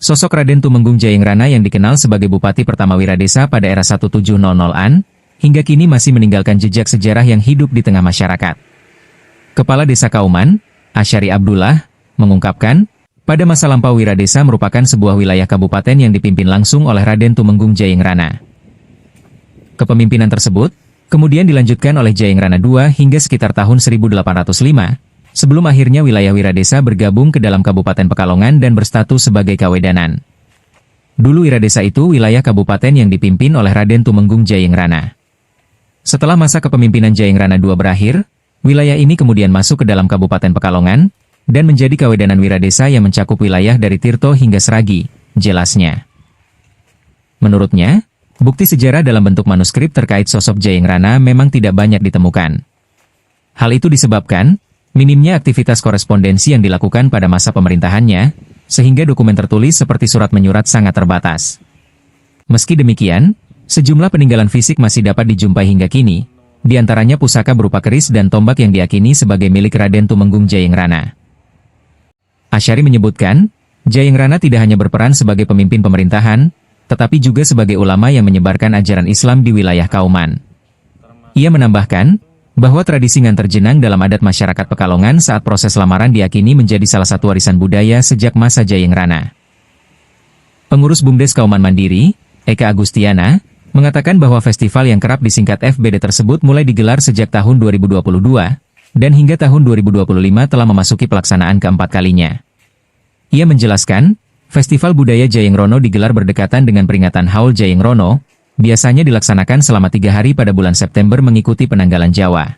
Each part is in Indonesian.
Sosok Raden Tumenggung Jayengrana yang dikenal sebagai Bupati pertama Wiradesa pada era 1700-an, hingga kini masih meninggalkan jejak sejarah yang hidup di tengah masyarakat. Kepala Desa Kauman, Asyari Abdullah, mengungkapkan, pada masa lampau Wiradesa merupakan sebuah wilayah kabupaten yang dipimpin langsung oleh Raden Tumenggung Jayengrana. Kepemimpinan tersebut kemudian dilanjutkan oleh Jayengrana II hingga sekitar tahun 1805, sebelum akhirnya wilayah Wiradesa bergabung ke dalam Kabupaten Pekalongan dan berstatus sebagai Kawedanan. Dulu Wiradesa itu wilayah kabupaten yang dipimpin oleh Raden Tumenggung Jayengrana. Setelah masa kepemimpinan Jayengrana II berakhir, wilayah ini kemudian masuk ke dalam Kabupaten Pekalongan, dan menjadi Kawedanan Wiradesa yang mencakup wilayah dari Tirto hingga Seragi, jelasnya. Menurutnya, bukti sejarah dalam bentuk manuskrip terkait sosok Jayengrana memang tidak banyak ditemukan. Hal itu disebabkan minimnya aktivitas korespondensi yang dilakukan pada masa pemerintahannya, sehingga dokumen tertulis seperti surat menyurat sangat terbatas. Meski demikian, sejumlah peninggalan fisik masih dapat dijumpai hingga kini, di antaranya pusaka berupa keris dan tombak yang diyakini sebagai milik Raden Tumenggung Jayengrana. Asyari menyebutkan, Jayengrana tidak hanya berperan sebagai pemimpin pemerintahan, tetapi juga sebagai ulama yang menyebarkan ajaran Islam di wilayah Kauman. Ia menambahkan, bahwa tradisi nganter jenang dalam adat masyarakat Pekalongan saat proses lamaran diyakini menjadi salah satu warisan budaya sejak masa Jayengrana. Pengurus BUMDes Kauman Mandiri, Eka Agustiana, mengatakan bahwa festival yang kerap disingkat FBD tersebut mulai digelar sejak tahun 2022, dan hingga tahun 2025 telah memasuki pelaksanaan keempat kalinya. Ia menjelaskan, Festival Budaya Jayengrono digelar berdekatan dengan peringatan Haul Jayengrono, biasanya dilaksanakan selama 3 hari pada bulan September mengikuti penanggalan Jawa.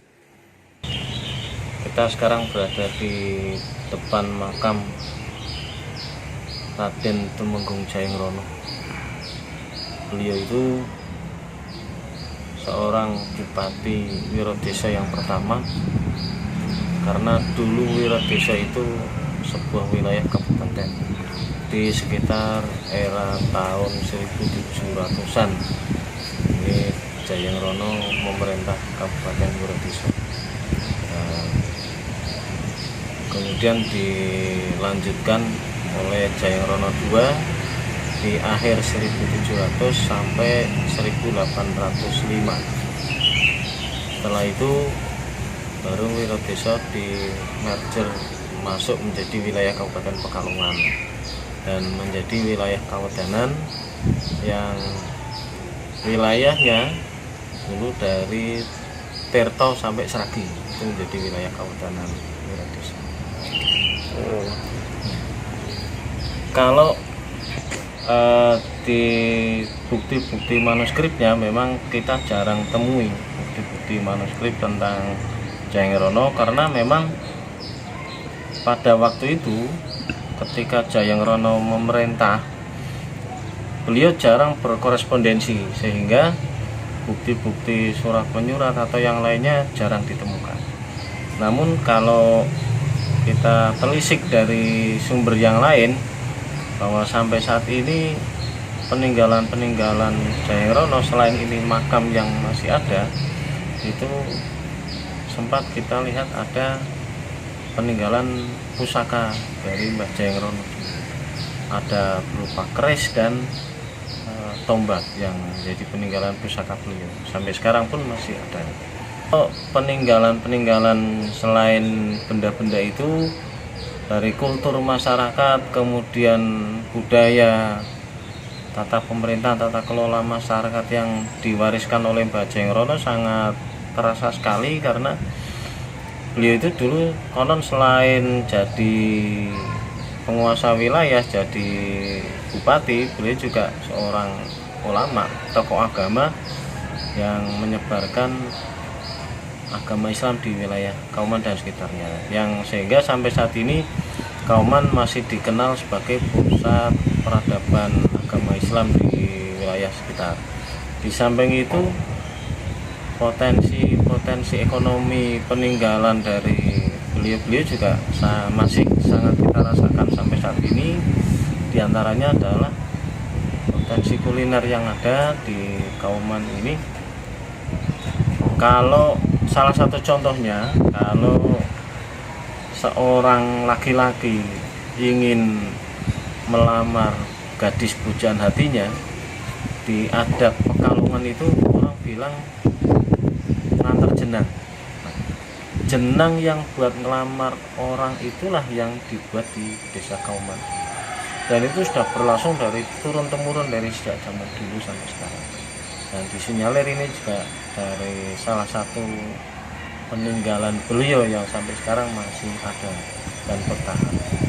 Kita sekarang berada di depan makam Raden Tumenggung Jayengrono. Beliau itu seorang Bupati Wiradesa yang pertama, karena dulu Wiradesa itu sebuah wilayah kabupaten di sekitar era tahun 1700-an. Ini Jayengrono memerintah Kabupaten Wiradesa. Kemudian dilanjutkan oleh Jayengrono II di akhir 1700 sampai 1805. Setelah itu baru Wiradesa di merger masuk menjadi wilayah Kabupaten Pekalongan dan menjadi wilayah Kawedanan yang wilayahnya dulu dari Tirto sampai Seragi, itu menjadi wilayah Kawedanan Wiradesa. Kalau di bukti-bukti manuskripnya memang kita jarang temui bukti-bukti manuskrip tentang Jayengrono, karena memang pada waktu itu ketika Jayengrono memerintah, beliau jarang berkorespondensi, sehingga bukti-bukti surat menyurat atau yang lainnya jarang ditemukan. Namun kalau kita telisik dari sumber yang lain, bahwa sampai saat ini peninggalan-peninggalan Jayengrono, selain ini makam yang masih ada, itu sempat kita lihat ada peninggalan pusaka dari Mbah Jayengrono. Ada berupa keris dan tombak yang jadi peninggalan pusaka beliau. Sampai sekarang pun masih ada. Peninggalan-peninggalan selain benda-benda itu dari kultur masyarakat, kemudian budaya, tata pemerintahan, tata kelola masyarakat yang diwariskan oleh Mbah Jayengrono sangat terasa sekali, karena beliau itu dulu konon selain jadi penguasa wilayah, jadi bupati, beliau juga seorang ulama, tokoh agama yang menyebarkan agama Islam di wilayah Kauman dan sekitarnya, yang sehingga sampai saat ini Kauman masih dikenal sebagai pusat peradaban agama Islam di wilayah sekitar. Di samping itu, potensi ekonomi peninggalan dari beliau juga masih sangat kita rasakan sampai saat ini. Di antaranya adalah potensi kuliner yang ada di Kauman ini. Kalau salah satu contohnya, kalau seorang laki-laki ingin melamar gadis pujaan hatinya di adat Pekalongan itu orang bilang ngantar jenang. Jenang yang buat ngelamar orang itulah yang dibuat di Desa Kauman, dan itu sudah berlangsung dari turun temurun dari sejak zaman dulu sampai sekarang. Dan disinyalir ini juga dari salah satu peninggalan beliau yang sampai sekarang masih ada dan bertahan.